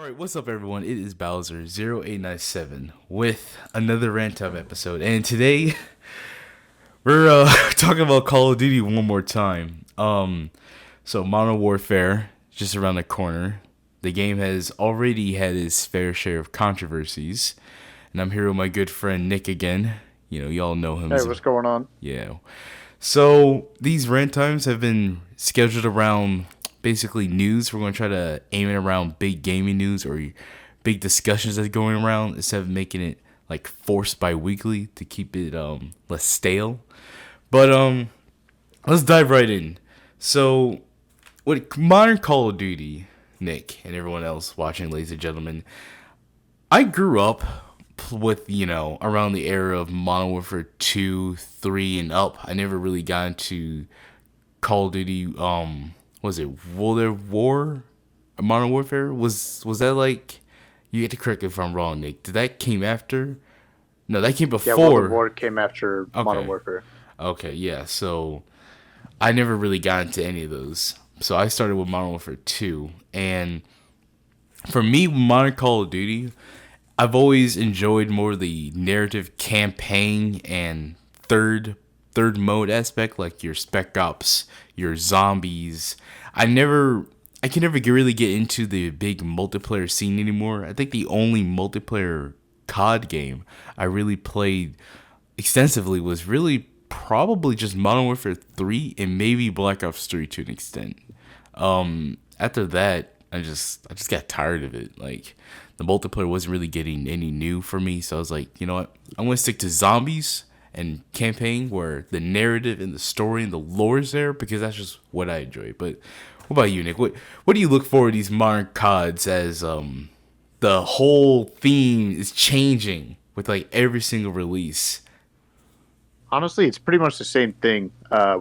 Alright, what's up everyone? It is Bowser0897 with another Rant Time episode. And today we're talking about Call of Duty one more time. So Modern Warfare just around the corner. The game has already had its fair share of controversies. And I'm here with my good friend Nick again. You know, y'all know him. Hey, what's going on? Yeah. So these Rant Times have been scheduled around basically news. We're going to try to aim it around big gaming news or big discussions that's going around instead of making it like forced bi-weekly to keep it less stale. But let's dive right in. So with modern Call of Duty, Nick and everyone else watching, ladies and gentlemen, I grew up with, around the era of Modern Warfare 2, 3, and up. I never really got into Call of Duty, was it World at War? Modern Warfare? Was that like, you get to correct me if I'm wrong, Nick. Did that came after? No, that came Yeah, World before. at War came after Modern Okay. Warfare. Okay, yeah. So I never really got into any of those. So I started with Modern Warfare 2. And for me, Modern Call of Duty, I've always enjoyed more the narrative campaign and third mode aspect, like your Spec Ops, your zombies. I can never really get into the big multiplayer scene anymore. I think the only multiplayer COD game I really played extensively was really probably just Modern Warfare 3 and maybe Black Ops 3 to an extent. After that, I just got tired of it. Like the multiplayer wasn't really getting any new for me, so I was like, you know what? I'm gonna stick to zombies and campaign where the narrative and the story and the lore is there because that's just what I enjoy. But what about you, Nick? What do you look for in these modern CODs as the whole theme is changing with like every single release? Honestly, it's pretty much the same thing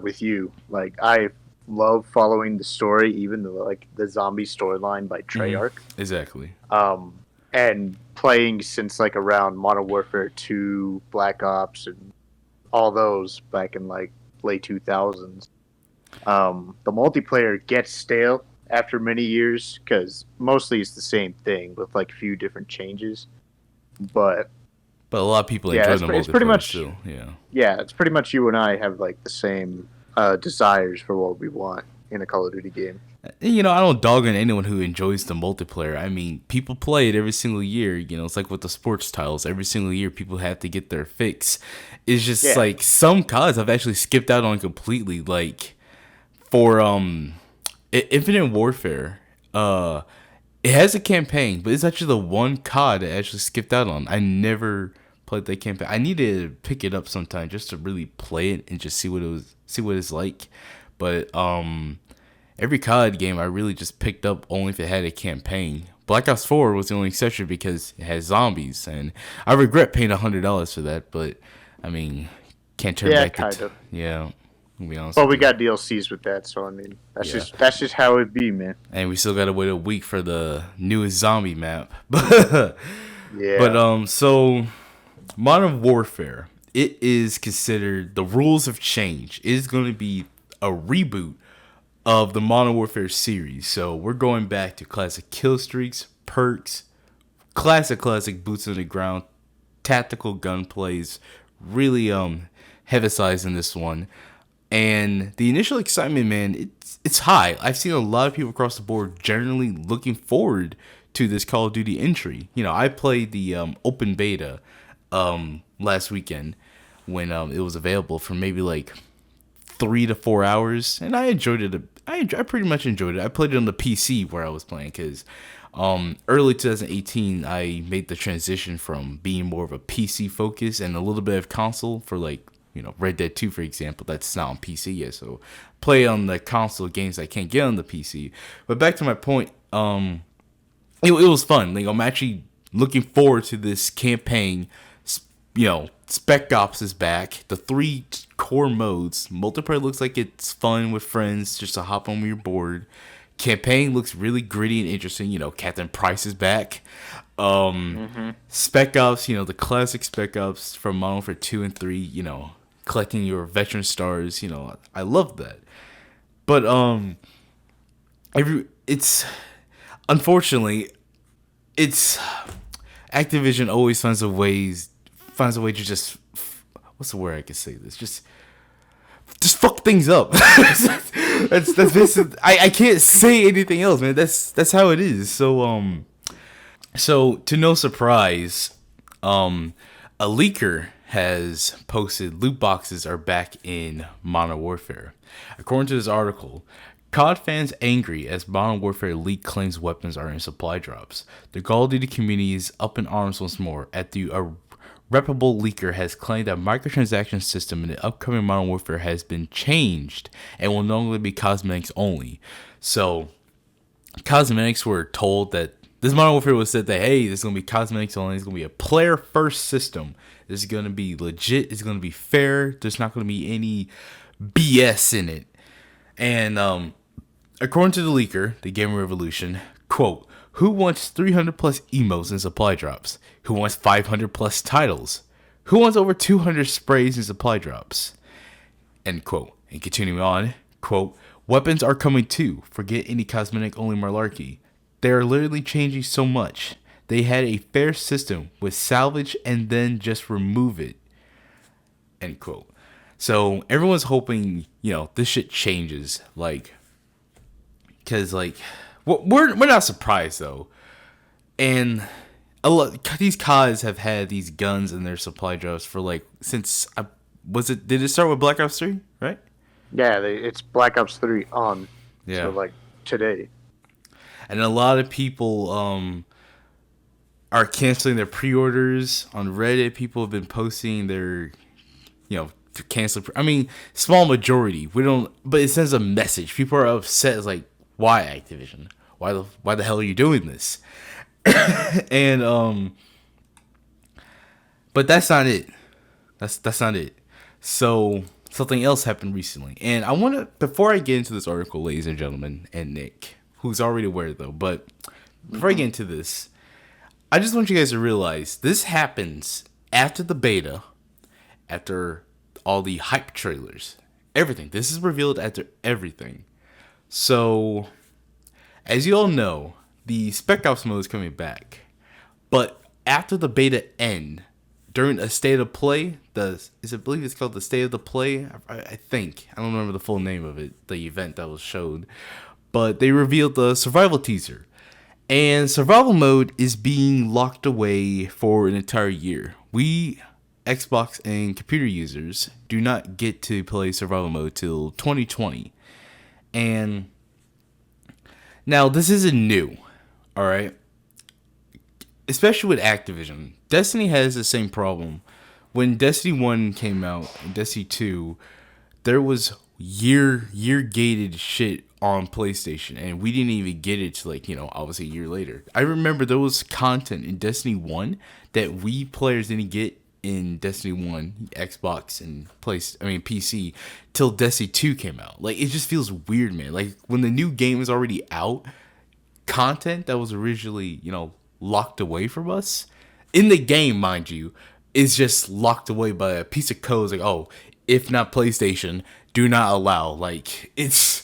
with you. Like, I love following the story, even the zombie storyline by Treyarch. Exactly. And playing since like around Modern Warfare 2, Black Ops, and all those back in like late 2000s. The multiplayer gets stale after many years because mostly it's the same thing with like a few different changes. But But a lot of people yeah, enjoy it's, the it's pretty multiplayer much still. Yeah. yeah, it's pretty much you and I have like the same desires for what we want in a Call of Duty game. And, I don't dog on anyone who enjoys the multiplayer. I mean, people play it every single year. It's like with the sports titles. Every single year, people have to get their fix. It's just Yeah, like some CODs I've actually skipped out on completely. Like for Infinite Warfare, it has a campaign, but it's actually the one COD I actually skipped out on. I never played that campaign. I need to pick it up sometime just to really play it and just see what it's like. But every COD game I really just picked up only if it had a campaign. Black Ops 4 was the only exception because it has zombies, and I regret paying $100 for that. But I mean, can't turn yeah, back kind of. yeah. I'll be honest Well, with we you. got DLCs with that, so I mean, that's Yeah. just how it be, man. And we still gotta wait a week for the newest zombie map. but Yeah. so Modern Warfare, it is considered the rules have changed. It is going to be a reboot of the Modern Warfare series. So we're going back to classic kill streaks, perks, classic boots on the ground, tactical gunplays. Really emphasizing this one. And the initial excitement, man, it's high. I've seen a lot of people across the board generally looking forward to this Call of Duty entry. I played the open beta last weekend when it was available for maybe like 3 to 4 hours, and I enjoyed it. I pretty much enjoyed it. I played it on the PC where I was playing because early 2018 I made the transition from being more of a PC focus and a little bit of console for like Red Dead 2 for example. That's not on PC yet, so play on the console games I can't get on the PC. But back to my point, it was fun. Like I'm actually looking forward to this campaign. Spec Ops is back. The three core modes. Multiplayer looks like it's fun with friends just to hop on when you're bored. Campaign looks really gritty and interesting. Captain Price is back. Spec Ops, the classic Spec Ops from Modern Warfare 2 and 3, collecting your veteran stars, I love that. But it's unfortunately it's Activision always finds a way to just, what's the word I can say this, just fuck things up. that's basically, I can't say anything else, man. That's how it is. So to no surprise, a leaker has posted loot boxes are back in Modern Warfare. According to this article, COD fans angry as Modern Warfare leak claims weapons are in supply drops. The Call of Duty community is up in arms once more at a reputable leaker has claimed that microtransaction system in the upcoming Modern Warfare has been changed and will no longer be cosmetics only. So, cosmetics were told that this Modern Warfare was said that, hey, this is going to be cosmetics only. It's going to be a player first system. This is going to be legit. It's going to be fair. There's not going to be any BS in it. And according to the leaker, the Gamer Revolution, quote, who wants 300 plus emotes in supply drops? Who wants 500 plus titles? Who wants over 200 sprays in supply drops? End quote. And continuing on, quote, weapons are coming too. Forget any cosmetic only malarkey. They are literally changing so much. They had a fair system with salvage and then just remove it. End quote. So everyone's hoping, this shit changes. Because, we're not surprised, though. And these CODs have had these guns in their supply drops for, since, did it start with Black Ops 3, right? Yeah, it's Black Ops 3 on. Yeah. So, today. And a lot of people are canceling their pre-orders. On Reddit, people have been posting their, to cancel. Small majority. But it sends a message. People are upset. It's like, why Activision? Why the hell are you doing this? And but that's not it. That's not it. So something else happened recently, and I want to, before I get into this article, ladies and gentlemen, and Nick, who's already aware though, but before I get into this, I just want you guys to realize this happens after the beta, after all the hype trailers, everything. This is revealed after everything. So, as you all know, the Spec Ops mode is coming back. But after the beta end, during a state of play, I believe it's called the state of the play, I think. I don't remember the full name of it, the event that was showed. But they revealed the survival teaser. And survival mode is being locked away for an entire year. We, Xbox and computer users, do not get to play survival mode till 2020. And now this isn't new, alright? Especially with Activision. Destiny has the same problem. When Destiny 1 came out and Destiny 2, there was year gated shit on PlayStation, and we didn't even get it to obviously a year later. I remember there was content in Destiny 1 that we players didn't get in Destiny 1, Xbox, and PC till Destiny 2 came out. It just feels weird, man. When the new game is already out, content that was originally, locked away from us, in the game, mind you, is just locked away by a piece of code. If not PlayStation, do not allow. It's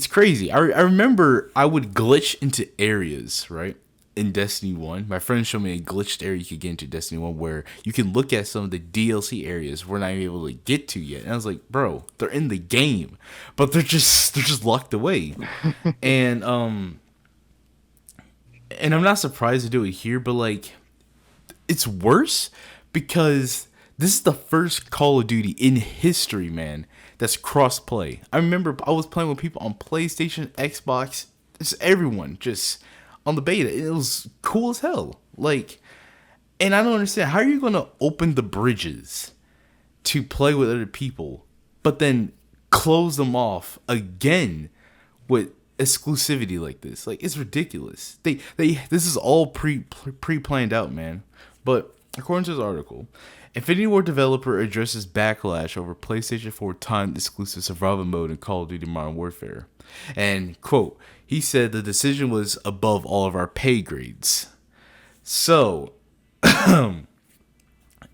crazy. I remember I would glitch into areas, right? In Destiny 1, my friend showed me a glitched area you could get into Destiny 1 where you can look at some of the DLC areas we're not even able to get to yet. And I was like, bro, they're in the game, but they're just locked away. And I'm not surprised to do it here, but it's worse because this is the first Call of Duty in history, man, that's cross-play. I remember I was playing with people on PlayStation, Xbox, just everyone, just on the beta. It was cool as hell. And I don't understand, how are you going to open the bridges to play with other people, but then close them off again with exclusivity like this? It's ridiculous. This is all pre-planned out, man. But according to this article, Infinity Ward developer addresses backlash over PlayStation 4 timed exclusive survival mode in Call of Duty Modern Warfare. And, quote, he said the decision was above all of our pay grades. So,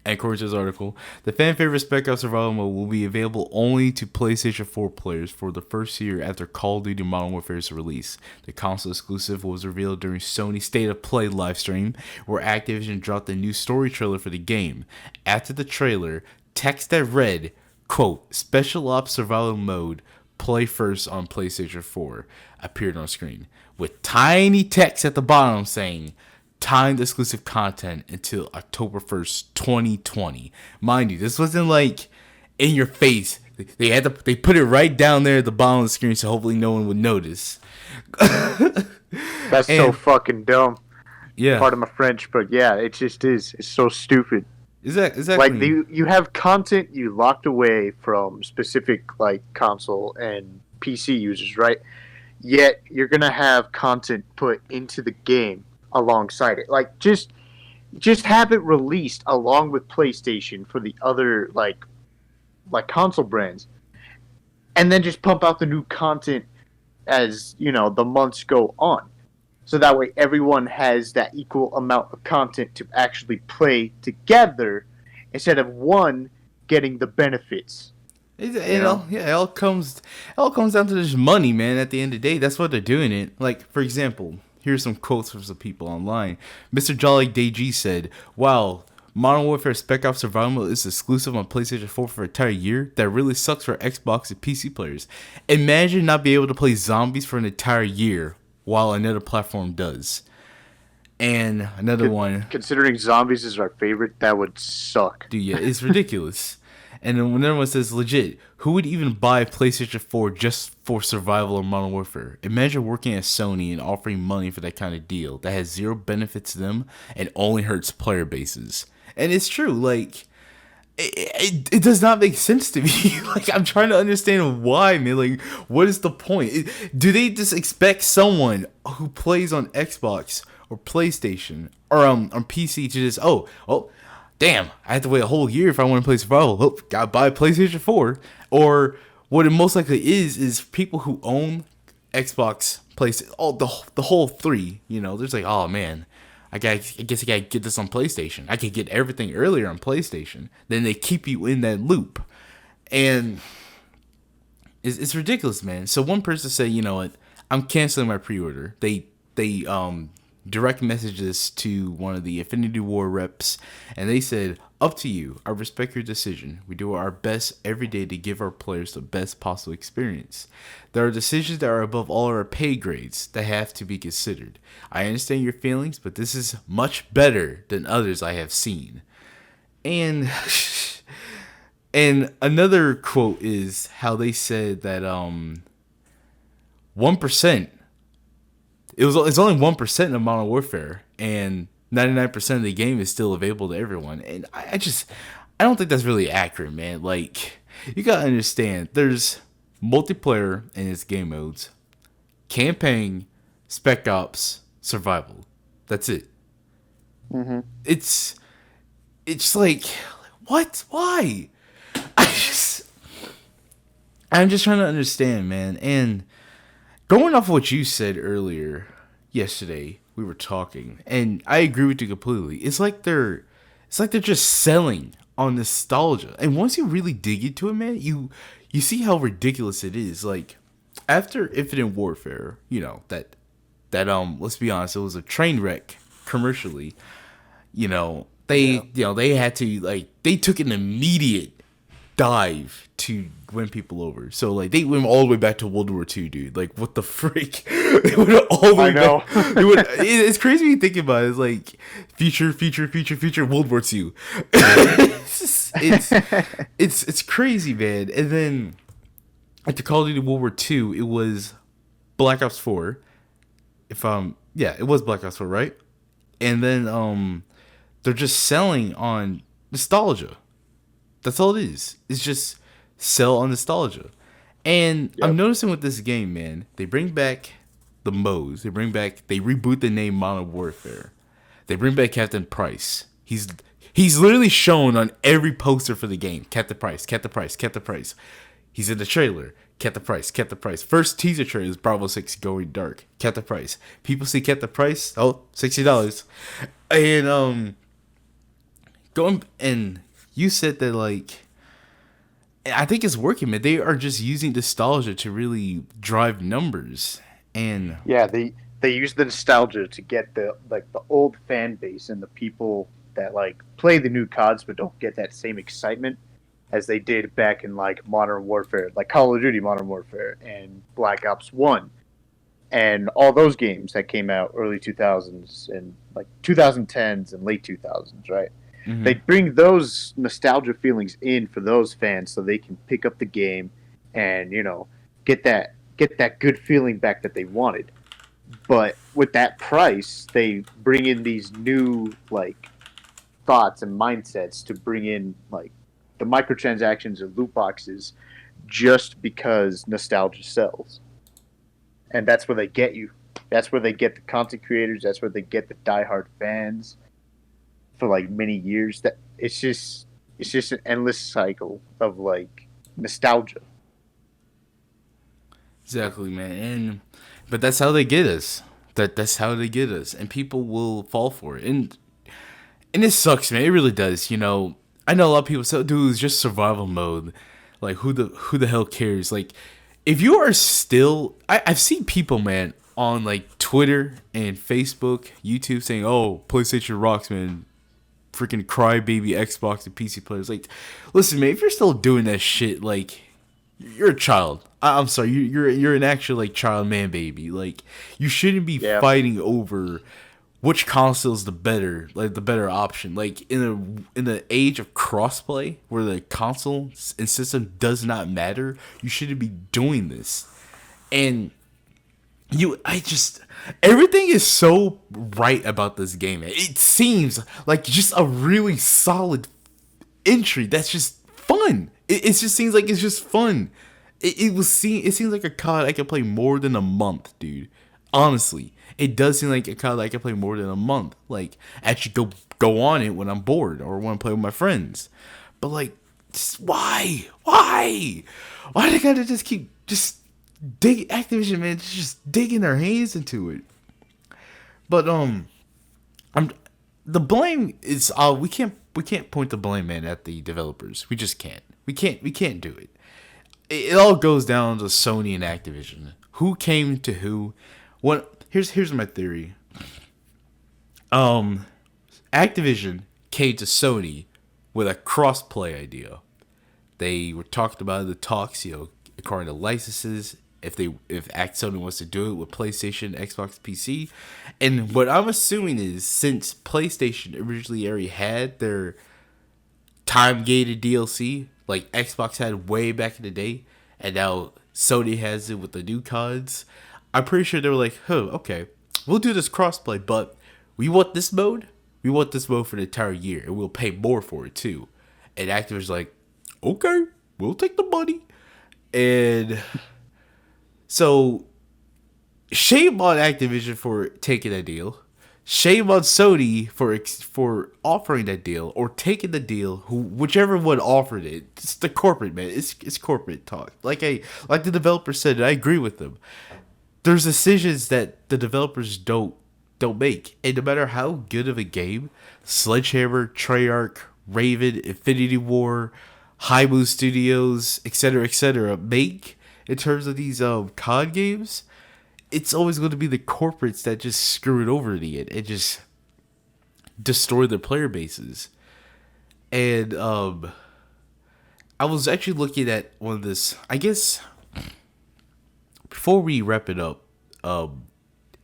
And according to this article, the fan favorite Spec Ops Survival Mode will be available only to PlayStation 4 players for the first year after Call of Duty Modern Warfare's release. The console exclusive was revealed during Sony's State of Play livestream, where Activision dropped a new story trailer for the game. After the trailer, text that read, quote, Special Ops Survival Mode, play first on PlayStation 4, appeared on screen, with tiny text at the bottom saying, timed exclusive content until October 1st, 2020. Mind you, this wasn't like in your face. They put it right down there at the bottom of the screen so hopefully no one would notice. That's so fucking dumb. Yeah. Pardon my French, but yeah, it just is. It's so stupid. Exactly. Like you have content you locked away from specific like console and PC users, right? Yet you're gonna have content put into the game alongside it. Like just have it released along with PlayStation for the other like console brands, and then just pump out the new content as the months go on, so that way everyone has that equal amount of content to actually play together instead of one getting the benefits. It all comes down to this money, man. At the end of the day, that's what they're doing it. Like, for example, here's some quotes from some people online. Mr. Jolly DG said, wow, Modern Warfare Spec Ops Survival Mode is exclusive on PlayStation 4 for an entire year? That really sucks for Xbox and PC players. Imagine not being able to play zombies for an entire year while another platform does. And another one. Considering zombies is our favorite, that would suck. Dude, yeah, it's ridiculous. And then another one says, legit, who would even buy a PlayStation 4 just for survival or Modern Warfare? Imagine working at Sony and offering money for that kind of deal that has zero benefits to them and only hurts player bases. And it's true, like, it does not make sense to me. Like, I'm trying to understand why, man. Like, what is the point? Do they just expect someone who plays on Xbox or PlayStation or on PC to just, damn, I have to wait a whole year if I want to play survival. Oh, gotta buy a PlayStation 4. Or what it most likely is people who own Xbox, PlayStation, the whole three. There's like, oh man, I guess I gotta get this on PlayStation. I could get everything earlier on PlayStation. Then they keep you in that loop, and it's ridiculous, man. So one person said, you know what, I'm canceling my pre-order. They direct messages to one of the Infinity War reps, and they said, up to you. I respect your decision. We do our best every day to give our players the best possible experience. There are decisions that are above all our pay grades that have to be considered. I understand your feelings, but this is much better than others I have seen. And another quote is how they said that 1%. It's only 1% of Modern Warfare, and 99% of the game is still available to everyone. And I don't think that's really accurate, man. Like, you gotta understand, there's multiplayer in its game modes, campaign, Spec Ops, survival. That's it. Mm-hmm. It's like, what? Why? I'm just trying to understand, man. And going off what you said earlier yesterday, we were talking, and I agree with you completely. It's like they're just selling on nostalgia. And once you really dig into it, man, you see how ridiculous it is. Like, after Infinite Warfare, that let's be honest, it was a train wreck commercially. They had to, like, they took an immediate dive to win people over. So, like, they went all the way back to World War II, dude. Like, what the freak? They went all the way back. It's crazy when you think about it. It's like future, World War II. it's crazy, man. And then after Call of Duty World War II, it was Black Ops 4. It was Black Ops 4, right? And then they're just selling on nostalgia. That's all it is. It's just sell on nostalgia. And yep. I'm noticing with this game, man, they bring back the modes. They reboot the name Modern Warfare. They bring back Captain Price. He's literally shown on every poster for the game. Captain Price. He's in the trailer. Captain Price. First teaser trailer is Bravo 6 Going Dark. Captain Price. People see Captain Price. Oh, $60. And going and you said that like I think it's working, man. They are just using nostalgia to really drive numbers, and Yeah, they use the nostalgia to get the old fan base and the people that like play the new CODs but don't get that same excitement as they did back in like Modern Warfare, like Call of Duty Modern Warfare and Black Ops 1 and all those games that came out early 2000s and like 2010s and late 2000s, right? They mm-hmm. bring those nostalgia feelings in for those fans so they can pick up the game and, get that good feeling back that they wanted. But with that price, they bring in these new like thoughts and mindsets to bring in like the microtransactions and loot boxes just because nostalgia sells. And that's where they get you. That's where they get the content creators. That's where they get the diehard fans for like many years. That it's just an endless cycle of like nostalgia. Exactly, man. But that's how they get us. That's how they get us, and people will fall for it. And it sucks, man. It really does. I know a lot of people say, "Dude, it's just survival mode." Like, who the hell cares? Like, if you are still, I've seen people, man, on like Twitter and Facebook, YouTube saying, "Oh, PlayStation rocks, man." Freaking crybaby Xbox and PC players. Like, listen, man, if you're still doing that shit, like, you're a child. I'm sorry, you're an actual like child man baby. Like, you shouldn't be Yeah. fighting over which console is the better option. Like in the age of crossplay, where the console and system does not matter, you shouldn't be doing this. And everything is so right about this game. It seems like just a really solid entry that's just fun. It just seems like it's just fun. It seems like a COD I can play more than a month, dude. Honestly, it does seem like a COD I can play more than a month. Like, actually go on it when I'm bored or when I play with my friends. But like, just why they gotta just keep just dig Activision, man, just digging their hands into it. But I'm the blame is we can't point the blame, man, at the developers. We just can't. We can't do it. It all goes down to Sony and Activision. Who came to who? What? Here's my theory. Activision came to Sony with a cross-play idea. They were talked about in the talks, according to licenses. If Sony wants to do it with PlayStation, Xbox, PC, and what I'm assuming is since PlayStation originally already had their time-gated DLC, like Xbox had way back in the day, and now Sony has it with the new CODs. I'm pretty sure they were like, okay, we'll do this crossplay, but we want this mode. We want this mode for the entire year, and we'll pay more for it too. And Activision's like, okay, we'll take the money. And so, shame on Activision for taking that deal. Shame on Sony for offering that deal or taking the deal. Whichever one offered it, it's the corporate, man. It's corporate talk. Like the developer said, and I agree with them. There's decisions that the developers don't make, and no matter how good of a game Sledgehammer, Treyarch, Raven, Infinity War, Hybu Studios, etc., make in terms of these COD games, it's always going to be the corporates that just screw it over in the end and just destroy their player bases. And I was actually looking at one of this. I guess before we wrap it up,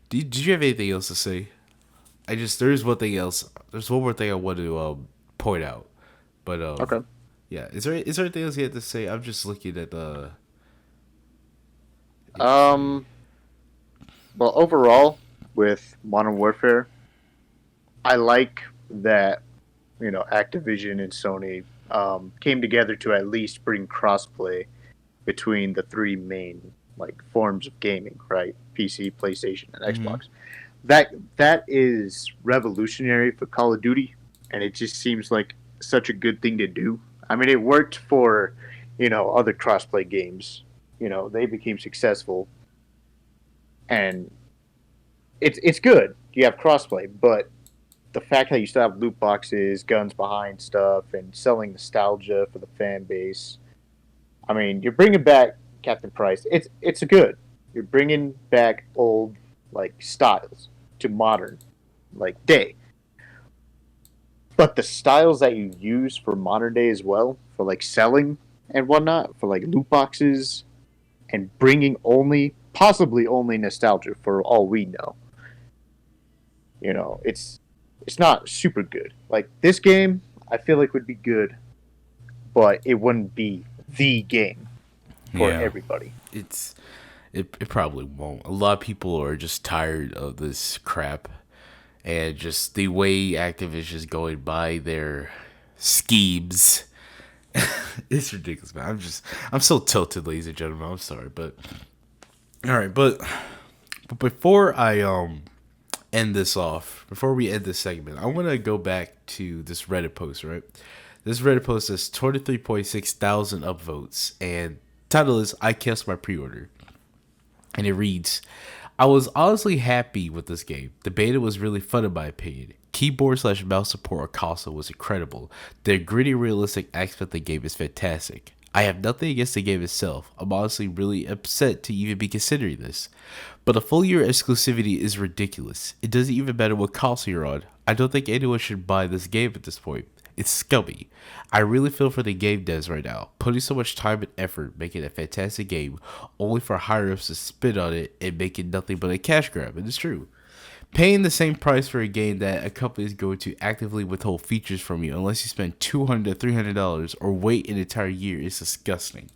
did you have anything else to say? There's one thing else. There's one more thing I want to point out. But Okay. yeah, is there anything else you had to say? I'm just looking at the. Um. Well, overall, with Modern Warfare, I like that Activision and Sony came together to at least bring crossplay between the three main like forms of gaming, right? PC, PlayStation, and Xbox. That is revolutionary for Call of Duty, and it just seems like such a good thing to do. I mean, it worked for other crossplay games. They became successful, and it's good. You have crossplay, but the fact that you still have loot boxes, guns behind stuff, and selling nostalgia for the fan base. I mean, you're bringing back Captain Price. It's good. You're bringing back old like styles to modern like day. But the styles that you use for modern day as well, for like selling and whatnot, for like loot boxes, and bringing only, possibly only nostalgia for all we know. You know, it's not super good. Like this game, I feel like would be good, but it wouldn't be the game for everybody. It probably won't. A lot of people are just tired of this crap and just the way Activision's going by their schemes. It's ridiculous, man. I'm so tilted, ladies and gentlemen. I'm sorry, but all right, but before I end this off, before we end this segment, I want to go back to this Reddit post, right? This Reddit post has 23.6 thousand upvotes, and title is "I Canceled My Pre-Order," and it reads, "I was honestly happy with this game. The beta was really fun in my opinion. Keyboard/mouse support or console was incredible. The gritty, realistic aspect of the game is fantastic. I have nothing against the game itself. I'm honestly really upset to even be considering this. But a full year exclusivity is ridiculous. It doesn't even matter what console you're on. I don't think anyone should buy this game at this point. It's scummy. I really feel for the game devs right now, putting so much time and effort making a fantastic game, only for higher ups to spit on it and make it nothing but a cash grab. And it's true. Paying the same price for a game that a company is going to actively withhold features from you unless you spend $200 to $300 or wait an entire year is disgusting.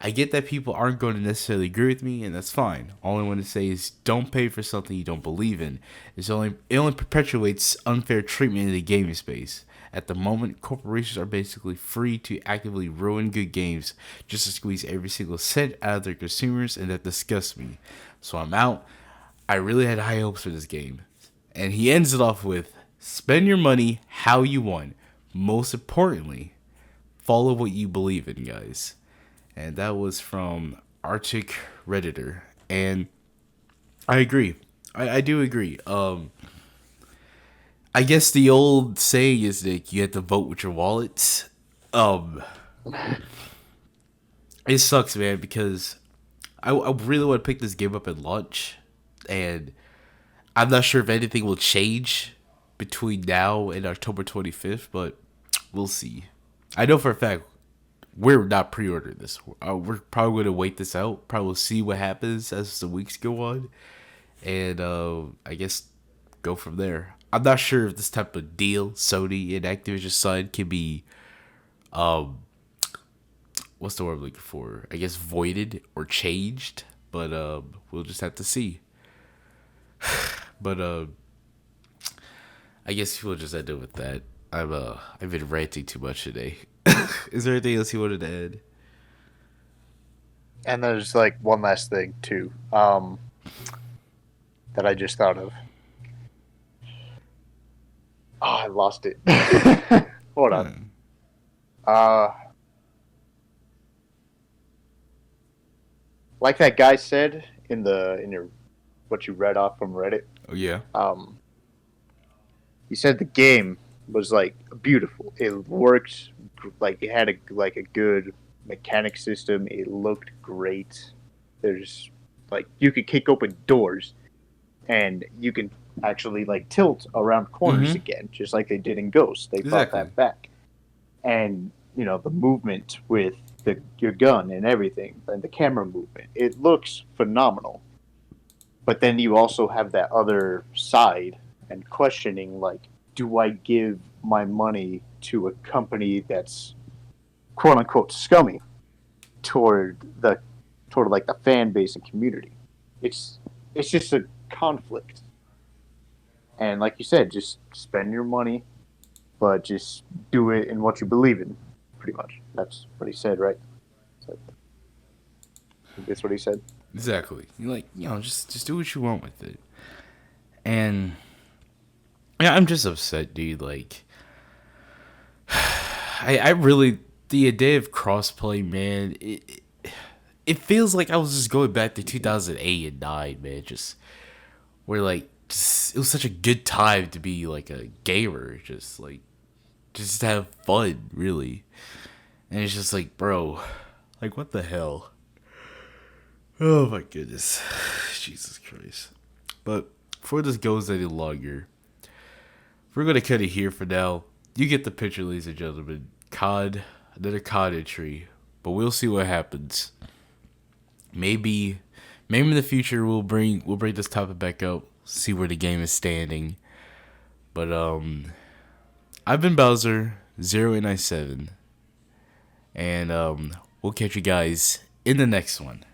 I get that people aren't going to necessarily agree with me, and that's fine. All I want to say is don't pay for something you don't believe in. It only perpetuates unfair treatment in the gaming space. At the moment, corporations are basically free to actively ruin good games just to squeeze every single cent out of their consumers, and that disgusts me. So I'm out. I really had high hopes for this game." And he ends it off with, "Spend your money how you want. Most importantly, follow what you believe in, guys." And that was from Arctic Redditor. And I agree. I do agree. I guess the old saying is that you have to vote with your wallet. It sucks, man, because I really want to pick this game up at launch. And I'm not sure if anything will change between now and October 25th, but we'll see. I know for a fact we're not pre-ordering this. We're probably going to wait this out. Probably see what happens as the weeks go on. And I guess go from there. I'm not sure if this type of deal Sony and Activision signed can be, what's the word I'm looking for? I guess voided or changed. But we'll just have to see. But I guess we'll just end it with that. I've been ranting too much today. Is there anything else you wanted to add? And there's like one last thing too, that I just thought of. Oh, I lost it. Hold on. Like that guy said in your what you read off from Reddit. Oh yeah. He said the game was like beautiful. It worked like it had a good mechanic system. It looked great. There's like you could kick open doors, and you can actually like tilt around corners again, just like they did in Ghost. They brought that back, and you know the movement with your gun and everything, and the camera movement. It looks phenomenal. But then you also have that other side and questioning, like, do I give my money to a company that's quote unquote scummy toward like the fan base and community? It's just a conflict. And like you said, just spend your money, but just do it in what you believe in, pretty much. That's what he said, right? So, that's what he said. Exactly. Just do what you want with it. And yeah, I'm just upset, dude. Like, I really the idea of crossplay, man. It feels like I was just going back to 2008 and 9, man. Just where like just, it was such a good time to be like a gamer, just to have fun, really. And it's just like, bro, like what the hell? Oh my goodness, Jesus Christ! But before this goes any longer, we're gonna cut it here for now. You get the picture, ladies and gentlemen. COD, another COD entry, but we'll see what happens. Maybe in the future we'll bring this topic back up, see where the game is standing. But I've been Bowser 0897, and we'll catch you guys in the next one.